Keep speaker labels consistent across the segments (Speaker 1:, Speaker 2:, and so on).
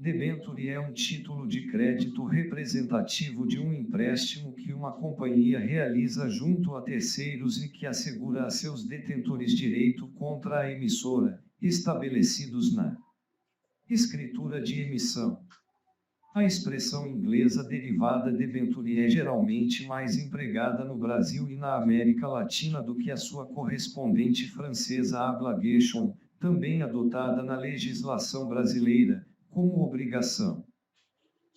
Speaker 1: Debenture é um título de crédito representativo de um empréstimo que uma companhia realiza junto a terceiros e que assegura a seus detentores direito contra a emissora, estabelecidos na escritura de emissão. A expressão inglesa derivada debenture é geralmente mais empregada no Brasil e na América Latina do que a sua correspondente francesa ablagation, também adotada na legislação brasileira, como obrigação.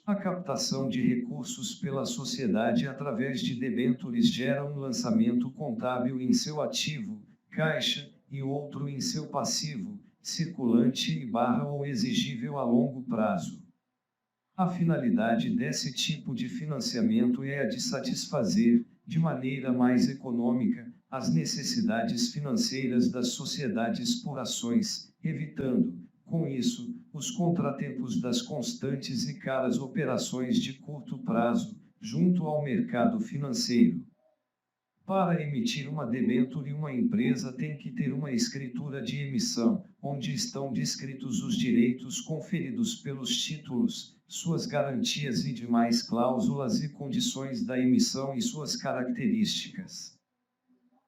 Speaker 1: A captação de recursos pela sociedade através de debentures gera um lançamento contábil em seu ativo, caixa, e outro em seu passivo, circulante ou exigível a longo prazo. A finalidade desse tipo de financiamento é a de satisfazer, de maneira mais econômica, as necessidades financeiras das sociedades por ações, evitando, com isso, os contratempos das constantes e caras operações de curto prazo, junto ao mercado financeiro. Para emitir uma debenture, uma empresa tem que ter uma escritura de emissão, onde estão descritos os direitos conferidos pelos títulos, suas garantias e demais cláusulas e condições da emissão e suas características.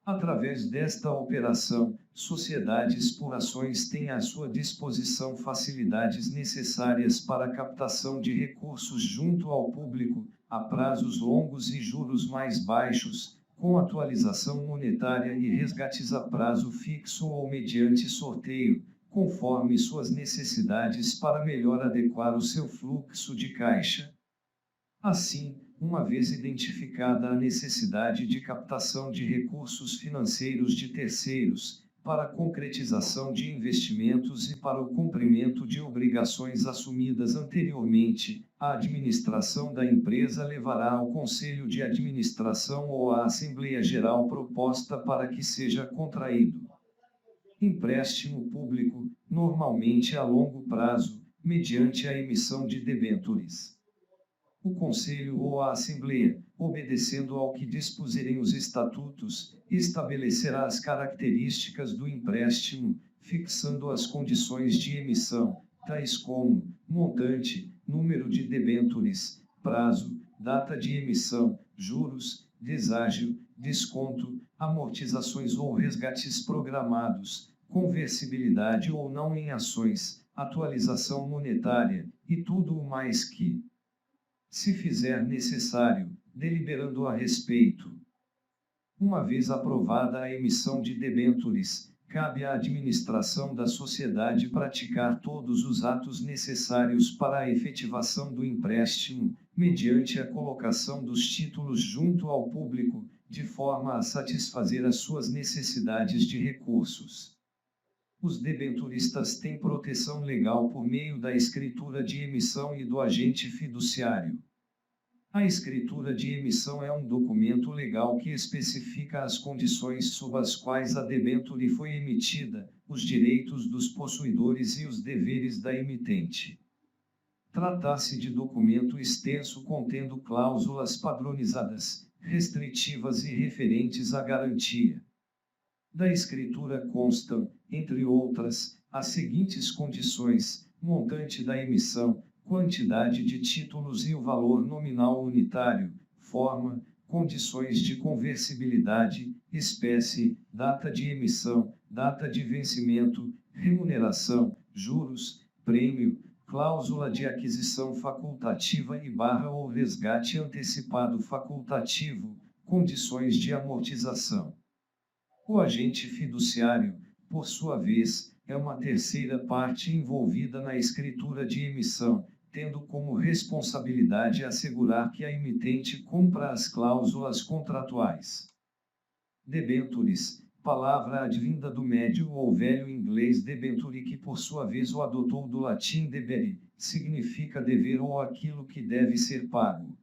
Speaker 1: Através desta operação, sociedades por ações têm à sua disposição facilidades necessárias para a captação de recursos junto ao público, a prazos longos e juros mais baixos, com atualização monetária e resgates a prazo fixo ou mediante sorteio, conforme suas necessidades para melhor adequar o seu fluxo de caixa. Assim, uma vez identificada a necessidade de captação de recursos financeiros de terceiros, para a concretização de investimentos e para o cumprimento de obrigações assumidas anteriormente, a administração da empresa levará ao Conselho de Administração ou à Assembleia Geral proposta para que seja contraído empréstimo público, normalmente a longo prazo, mediante a emissão de debentures. O Conselho ou a Assembleia, obedecendo ao que dispuserem os estatutos, estabelecerá as características do empréstimo, fixando as condições de emissão, tais como montante, número de debentures, prazo, data de emissão, juros, deságio, desconto, amortizações ou resgates programados, conversibilidade ou não em ações, atualização monetária, e tudo o mais que se fizer necessário, deliberando a respeito. Uma vez aprovada a emissão de debentures, cabe à administração da sociedade praticar todos os atos necessários para a efetivação do empréstimo, mediante a colocação dos títulos junto ao público, de forma a satisfazer as suas necessidades de recursos. Os debenturistas têm proteção legal por meio da escritura de emissão e do agente fiduciário. A escritura de emissão é um documento legal que especifica as condições sob as quais a debenture foi emitida, os direitos dos possuidores e os deveres da emitente. Trata-se de documento extenso contendo cláusulas padronizadas, restritivas e referentes à garantia. Da escritura constam, entre outras, as seguintes condições: montante da emissão, quantidade de títulos e o valor nominal unitário, forma, condições de conversibilidade, espécie, data de emissão, data de vencimento, remuneração, juros, prêmio, cláusula de aquisição facultativa e ou resgate antecipado facultativo, condições de amortização. O agente fiduciário, por sua vez, é uma terceira parte envolvida na escritura de emissão, tendo como responsabilidade assegurar que a emitente cumpra as cláusulas contratuais. Debentures, palavra advinda do médio ou velho inglês debenture, que por sua vez o adotou do latim debere, significa dever ou aquilo que deve ser pago.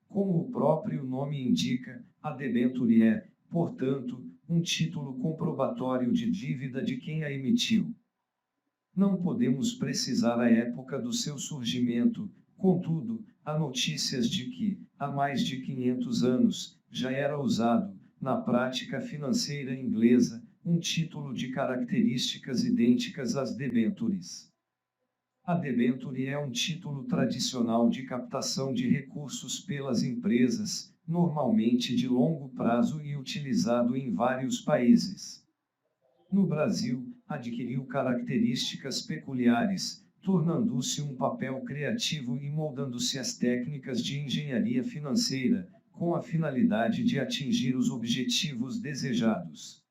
Speaker 1: Como o próprio nome indica, a debenture é, portanto, um título comprobatório de dívida de quem a emitiu. Não podemos precisar a época do seu surgimento, contudo, há notícias de que, há mais de 500 anos, já era usado, na prática financeira inglesa, um título de características idênticas às debentures. A debênture é um título tradicional de captação de recursos pelas empresas, normalmente de longo prazo e utilizado em vários países. No Brasil, adquiriu características peculiares, tornando-se um papel criativo e moldando-se às técnicas de engenharia financeira, com a finalidade de atingir os objetivos desejados.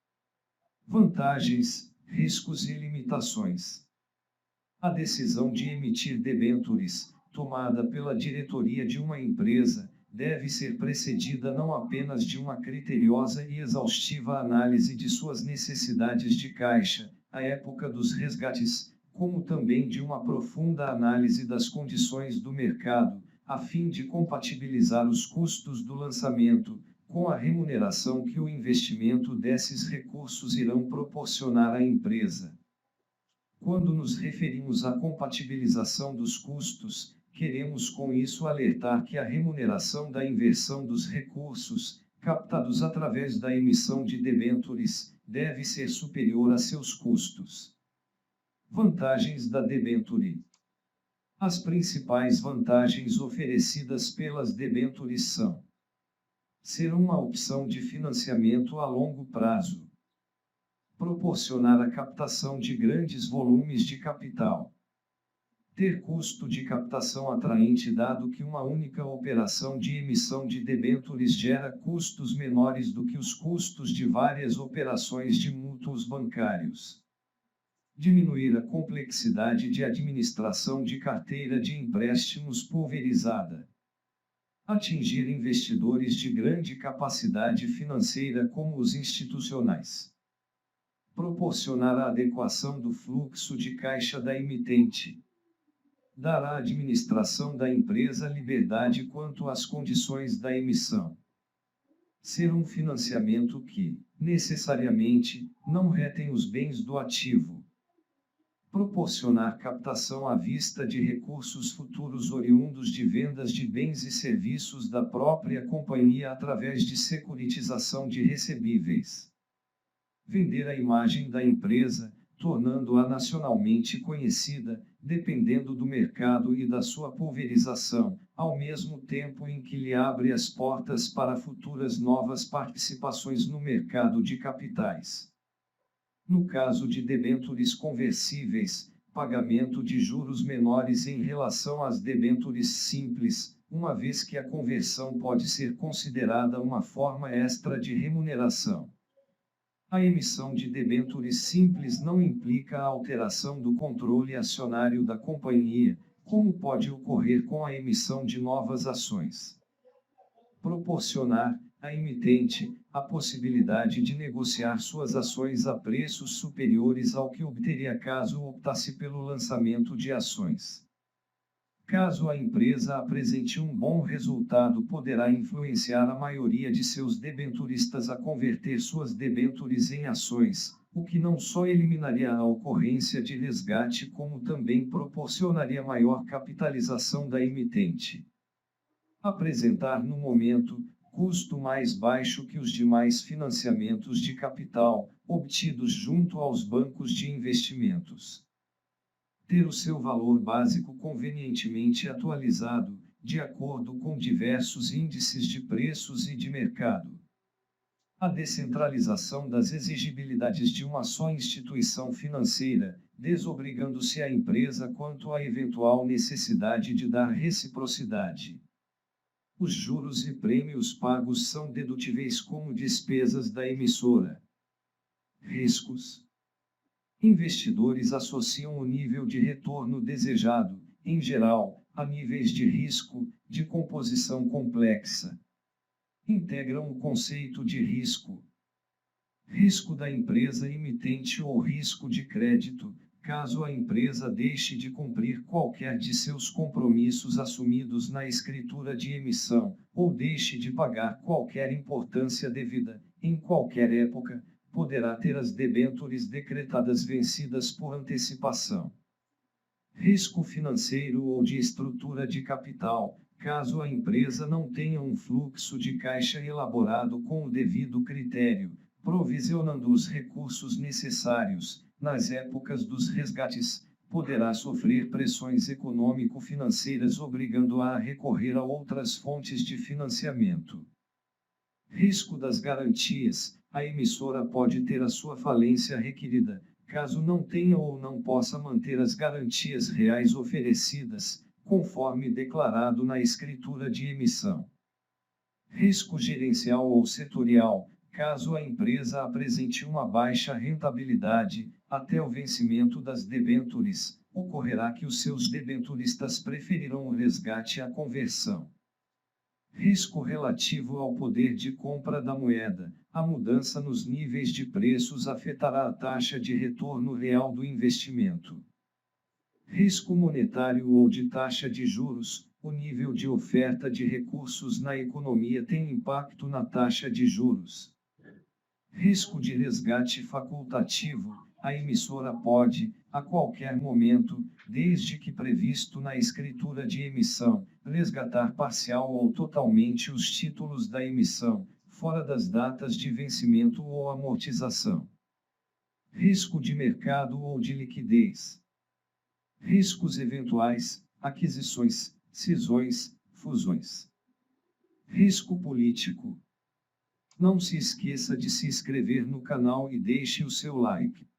Speaker 1: Vantagens, riscos e limitações. A decisão de emitir debêntures, tomada pela diretoria de uma empresa, deve ser precedida não apenas de uma criteriosa e exaustiva análise de suas necessidades de caixa, à época dos resgates, como também de uma profunda análise das condições do mercado, a fim de compatibilizar os custos do lançamento, com a remuneração que o investimento desses recursos irão proporcionar à empresa. Quando nos referimos à compatibilização dos custos, queremos com isso alertar que a remuneração da inversão dos recursos, captados através da emissão de debêntures, deve ser superior a seus custos. Vantagens da debênture. As principais vantagens oferecidas pelas debêntures são: ser uma opção de financiamento a longo prazo, proporcionar a captação de grandes volumes de capital, ter custo de captação atraente, dado que uma única operação de emissão de debêntures gera custos menores do que os custos de várias operações de mútuos bancários. Diminuir a complexidade de administração de carteira de empréstimos pulverizada. Atingir investidores de grande capacidade financeira como os institucionais. Proporcionar a adequação do fluxo de caixa da emitente. Dar à administração da empresa liberdade quanto às condições da emissão. Ser um financiamento que, necessariamente, não retém os bens do ativo. Proporcionar captação à vista de recursos futuros oriundos de vendas de bens e serviços da própria companhia através de securitização de recebíveis. Vender a imagem da empresa, tornando-a nacionalmente conhecida, dependendo do mercado e da sua pulverização, ao mesmo tempo em que lhe abre as portas para futuras novas participações no mercado de capitais. No caso de debêntures conversíveis, pagamento de juros menores em relação às debêntures simples, uma vez que a conversão pode ser considerada uma forma extra de remuneração. A emissão de debêntures simples não implica a alteração do controle acionário da companhia, como pode ocorrer com a emissão de novas ações. Proporcionar, à emitente, a possibilidade de negociar suas ações a preços superiores ao que obteria caso optasse pelo lançamento de ações. Caso a empresa apresente um bom resultado, poderá influenciar a maioria de seus debenturistas a converter suas debêntures em ações, o que não só eliminaria a ocorrência de resgate, como também proporcionaria maior capitalização da emitente. Apresentar no momento custo mais baixo que os demais financiamentos de capital, obtidos junto aos bancos de investimentos. Ter o seu valor básico convenientemente atualizado, de acordo com diversos índices de preços e de mercado. A descentralização das exigibilidades de uma só instituição financeira, desobrigando-se a empresa quanto à eventual necessidade de dar reciprocidade. Os juros e prêmios pagos são dedutíveis como despesas da emissora. Riscos. Investidores associam o nível de retorno desejado, em geral, a níveis de risco, de composição complexa. Integram o conceito de risco. Risco da empresa emitente ou risco de crédito, caso a empresa deixe de cumprir qualquer de seus compromissos assumidos na escritura de emissão, ou deixe de pagar qualquer importância devida, em qualquer época, poderá ter as debêntures decretadas vencidas por antecipação. Risco financeiro ou de estrutura de capital, caso a empresa não tenha um fluxo de caixa elaborado com o devido critério, provisionando os recursos necessários, nas épocas dos resgates, poderá sofrer pressões econômico-financeiras obrigando-a a recorrer a outras fontes de financiamento. Risco das garantias: a emissora pode ter a sua falência requerida, caso não tenha ou não possa manter as garantias reais oferecidas, conforme declarado na escritura de emissão. Risco gerencial ou setorial: caso a empresa apresente uma baixa rentabilidade, até o vencimento das debêntures, ocorrerá que os seus debenturistas preferirão o resgate à conversão. Risco relativo ao poder de compra da moeda: a mudança nos níveis de preços afetará a taxa de retorno real do investimento. Risco monetário ou de taxa de juros: o nível de oferta de recursos na economia tem impacto na taxa de juros. Risco de resgate facultativo: a emissora pode, a qualquer momento, desde que previsto na escritura de emissão, resgatar parcial ou totalmente os títulos da emissão, fora das datas de vencimento ou amortização. Risco de mercado ou de liquidez. Riscos eventuais: aquisições, cisões, fusões. Risco político. Não se esqueça de se inscrever no canal e deixe o seu like.